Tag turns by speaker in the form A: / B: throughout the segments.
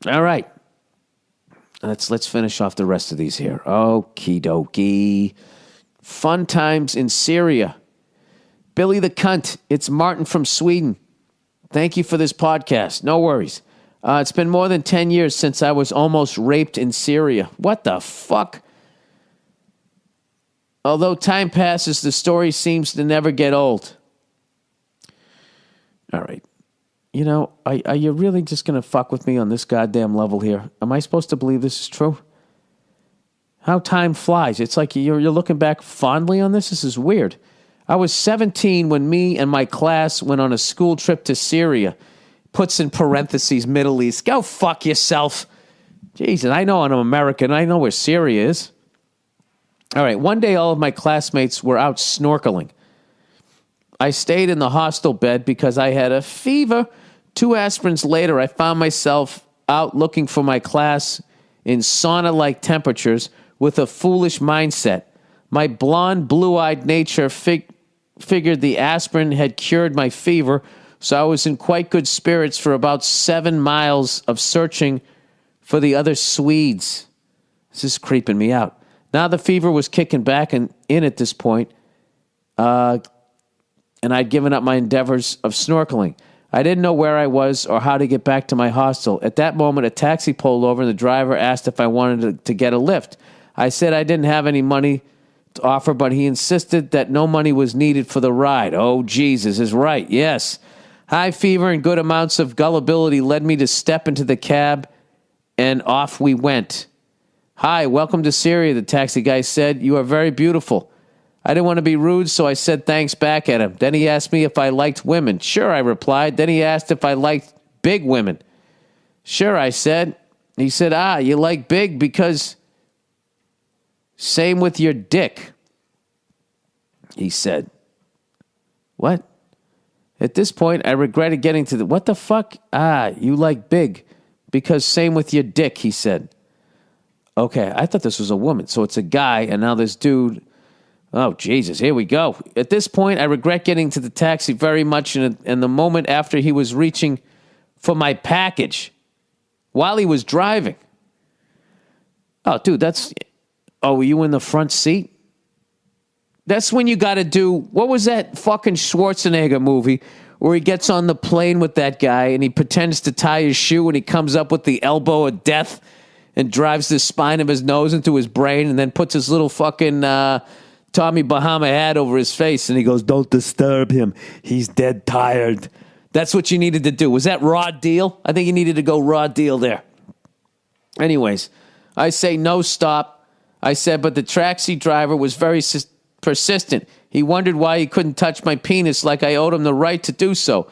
A: All right. Let's finish off the rest of these here. Okie dokie. Fun times in Syria. Billy the Cunt. It's Martin from Sweden. Thank you for this podcast. No worries. It's been more than 10 years since I was almost raped in Syria. What the fuck? Although time passes, the story seems to never get old. All right. You know, are you really just going to fuck with me on this goddamn level here? Am I supposed to believe this is true? How time flies. It's like you're looking back fondly on this. This is weird. I was 17 when me and my class went on a school trip to Syria. Puts in parentheses, Middle East. Go fuck yourself. Jesus, I know I'm American. I know where Syria is. All right, one day all of my classmates were out snorkeling. I stayed in the hostel bed because I had a fever. 2 aspirins later, I found myself out looking for my class in sauna-like temperatures with a foolish mindset. My blonde, blue-eyed nature figured the aspirin had cured my fever, so I was in quite good spirits for about 7 miles of searching for the other Swedes. This is creeping me out. Now the fever was kicking back in at this point, and I'd given up my endeavors of snorkeling. I didn't know where I was or how to get back to my hostel. At that moment, a taxi pulled over, and the driver asked if I wanted to get a lift. I said I didn't have any money to offer, but he insisted that no money was needed for the ride. Oh, Jesus is right, yes. High fever and good amounts of gullibility led me to step into the cab, and off we went. Hi, welcome to Syria, the taxi guy said. You are very beautiful. I didn't want to be rude, so I said thanks back at him. Then he asked me if I liked women. Sure, I replied. Then he asked if I liked big women. Sure, I said. He said, you like big because same with your dick. He said, what? At this point, I regretted getting to the, what the fuck? You like big because same with your dick, he said. Okay, I thought this was a woman. So it's a guy, and now this dude. Oh, Jesus, here we go. At this point, I regret getting to the taxi very much in the moment after he was reaching for my package while he was driving. Oh, dude, were you in the front seat? That's when you got to do, what was that fucking Schwarzenegger movie where he gets on the plane with that guy and he pretends to tie his shoe and he comes up with the elbow of death and drives the spine of his nose into his brain and then puts his little fucking Tommy Bahama hat over his face and he goes, don't disturb him. He's dead tired. That's what you needed to do. Was that raw deal? I think you needed to go raw deal there. Anyways, I say no stop. I said, but the taxi driver was very persistent. He wondered why he couldn't touch my penis like I owed him the right to do so.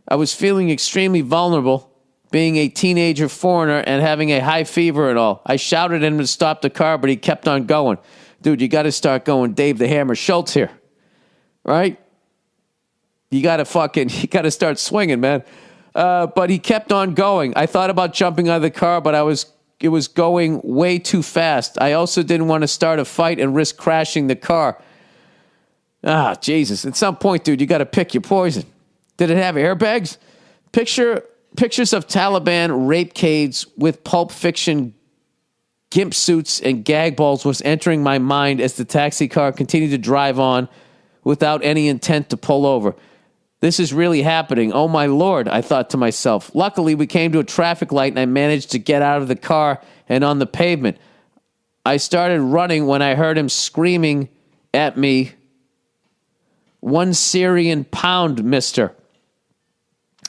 A: I was feeling extremely vulnerable, being a teenager foreigner and having a high fever and all. I shouted at him to stop the car, but he kept on going. Dude, you got to start going Dave the Hammer Schultz here, right? You got to start swinging, man. But he kept on going. I thought about jumping out of the car, but it was going way too fast. I also didn't want to start a fight and risk crashing the car. Jesus. At some point, dude, you got to pick your poison. Did it have airbags? Pictures of Taliban rape cades with Pulp Fiction gimp suits and gag balls was entering my mind as the taxi car continued to drive on without any intent to pull over. This is really happening. Oh, my Lord, I thought to myself. Luckily, we came to a traffic light and I managed to get out of the car and on the pavement. I started running when I heard him screaming at me, "1 Syrian pound, mister."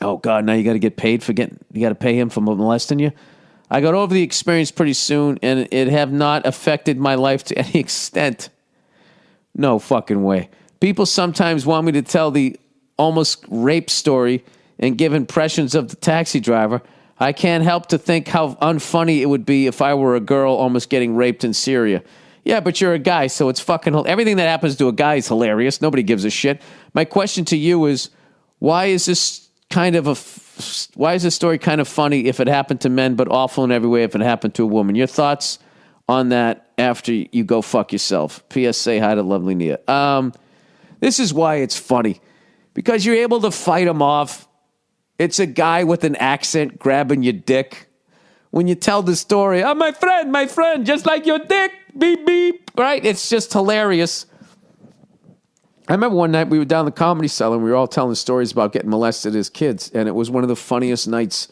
A: Oh, God, now you got to get paid you got to pay him for molesting you? I got over the experience pretty soon, and it have not affected my life to any extent. No fucking way. People sometimes want me to tell the almost rape story and give impressions of the taxi driver. I can't help to think how unfunny it would be if I were a girl almost getting raped in Syria. Yeah, but you're a guy, so it's fucking... Everything that happens to a guy is hilarious. Nobody gives a shit. My question to you is, why is this story kind of funny if it happened to men, but awful in every way if it happened to a woman? Your thoughts on that after you go fuck yourself. P.S. Say hi to lovely Nia. This is why it's funny. Because you're able to fight him off. It's a guy with an accent grabbing your dick. when you tell the story, oh, my friend, just like your dick, beep, beep, right? It's just hilarious. I remember one night we were down the Comedy Cellar and we were all telling stories about getting molested as kids, and it was one of the funniest nights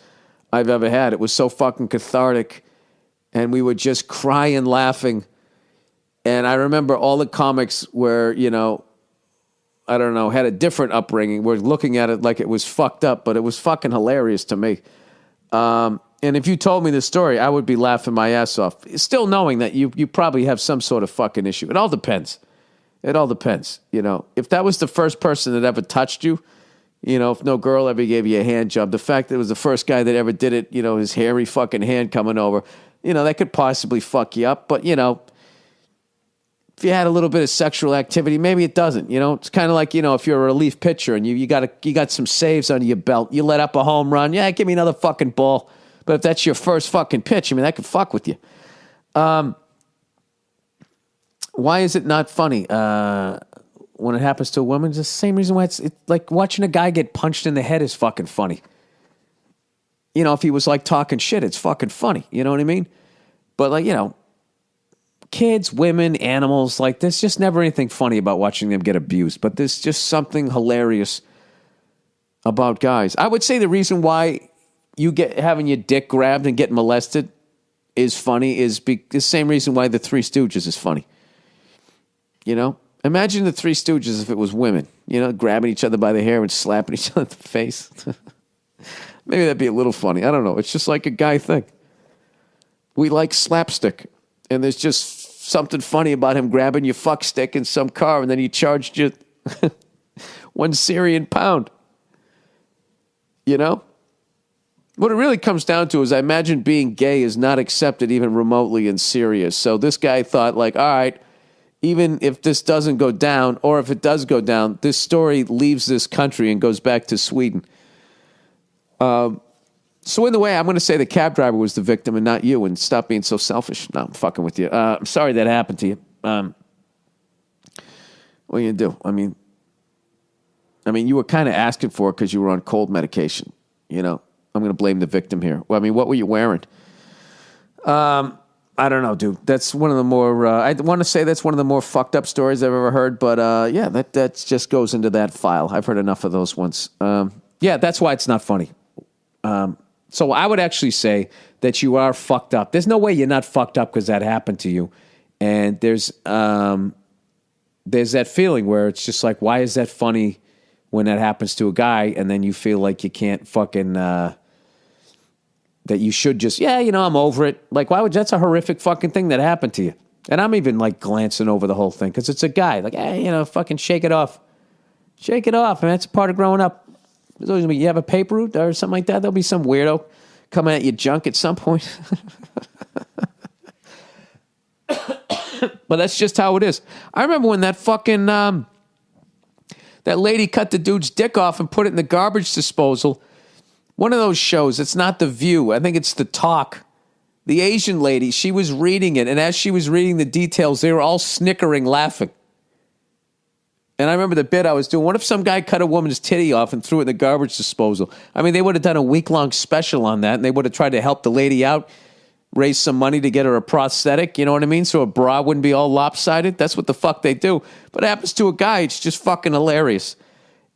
A: I've ever had. It was so fucking cathartic, and we were just crying, laughing. And I remember all the comics were, I don't know, had a different upbringing. We're looking at it like it was fucked up, but it was fucking hilarious to me. And if you told me this story, I would be laughing my ass off. Still knowing that you probably have some sort of fucking issue. It all depends. It all depends. If that was the first person that ever touched you, if no girl ever gave you a hand job, the fact that it was the first guy that ever did it, his hairy fucking hand coming over, that could possibly fuck you up. But, if you had a little bit of sexual activity, maybe it doesn't. It's kind of like, if you're a relief pitcher and you got some saves under your belt, you let up a home run. Yeah, give me another fucking ball. But if that's your first fucking pitch, that could fuck with you. Why is it not funny when it happens to a woman? It's the same reason why it's like watching a guy get punched in the head is fucking funny. If he was like talking shit, it's fucking funny. You know what I mean? But kids, women, animals, like there's just never anything funny about watching them get abused. But there's just something hilarious about guys. I would say the reason why you get having your dick grabbed and getting molested is funny is the same reason why the Three Stooges is funny. Imagine the Three Stooges if it was women, grabbing each other by the hair and slapping each other in the face. Maybe that'd be a little funny. I don't know. It's just like a guy thing. We like slapstick. And there's just something funny about him grabbing your fuck stick in some car and then he charged you £1 Syrian pound. What it really comes down to is I imagine being gay is not accepted even remotely in Syria. So this guy thought all right, even if this doesn't go down, or if it does go down, this story leaves this country and goes back to Sweden. So in the way, I'm going to say the cab driver was the victim and not you, and stop being so selfish. No, I'm fucking with you. I'm sorry that happened to you. What are you going to do? I mean, you were kind of asking for it because you were on cold medication. I'm going to blame the victim here. Well, what were you wearing? I don't know, dude. That's one of the more, I want to say that's one of the more fucked up stories I've ever heard. But yeah, that just goes into that file. I've heard enough of those ones. Yeah, that's why it's not funny. So I would actually say that you are fucked up. There's no way you're not fucked up because that happened to you. And there's that feeling where it's just like, why is that funny when that happens to a guy? And then you feel like you can't fucking, that you should just, I'm over it. Like, why would, that's a horrific fucking thing that happened to you. And I'm even like glancing over the whole thing because it's a guy. Like, hey, fucking shake it off. Shake it off. And that's part of growing up. There's always going to be, you have a paper route or something like that. There'll be some weirdo coming at your junk at some point. But that's just how it is. I remember when that fucking, that lady cut the dude's dick off and put it in the garbage disposal. One of those shows, it's not The View. I think it's The Talk. The Asian lady, she was reading it. And as she was reading the details, they were all snickering, laughing. And I remember the bit I was doing. What if some guy cut a woman's titty off and threw it in the garbage disposal? They would have done a week-long special on that, and they would have tried to help the lady out, raise some money to get her a prosthetic, you know what I mean? So her bra wouldn't be all lopsided. That's what the fuck they do. But it happens to a guy. It's just fucking hilarious.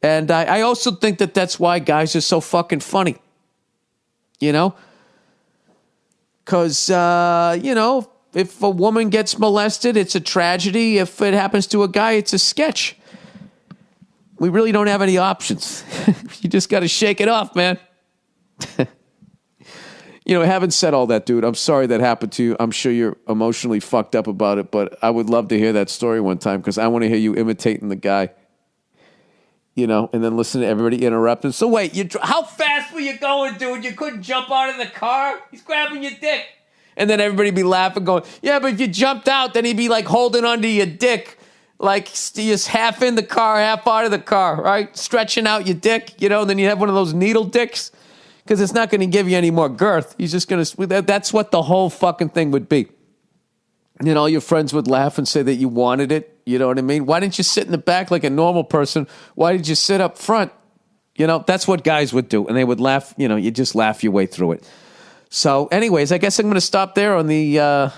A: And I also think that that's why guys are so fucking funny. Because, if a woman gets molested, it's a tragedy. If it happens to a guy, it's a sketch. We really don't have any options. You just got to shake it off, man. Having said all that, dude, I'm sorry that happened to you. I'm sure you're emotionally fucked up about it, but I would love to hear that story one time because I want to hear you imitating the guy. And then listen to everybody interrupting. So wait, how fast were you going, dude? You couldn't jump out of the car? He's grabbing your dick. And then everybody be laughing, going, yeah, but if you jumped out, then he'd be like holding onto your dick, like just half in the car, half out of the car, right? Stretching out your dick, and then you have one of those needle dicks because it's not going to give you any more girth. He's just going to, that's what the whole fucking thing would be. And all your friends would laugh and say that you wanted it. You know what I mean? Why didn't you sit in the back like a normal person? Why did you sit up front? That's what guys would do. And they would laugh, you just laugh your way through it. So anyways, I guess I'm going to stop there on the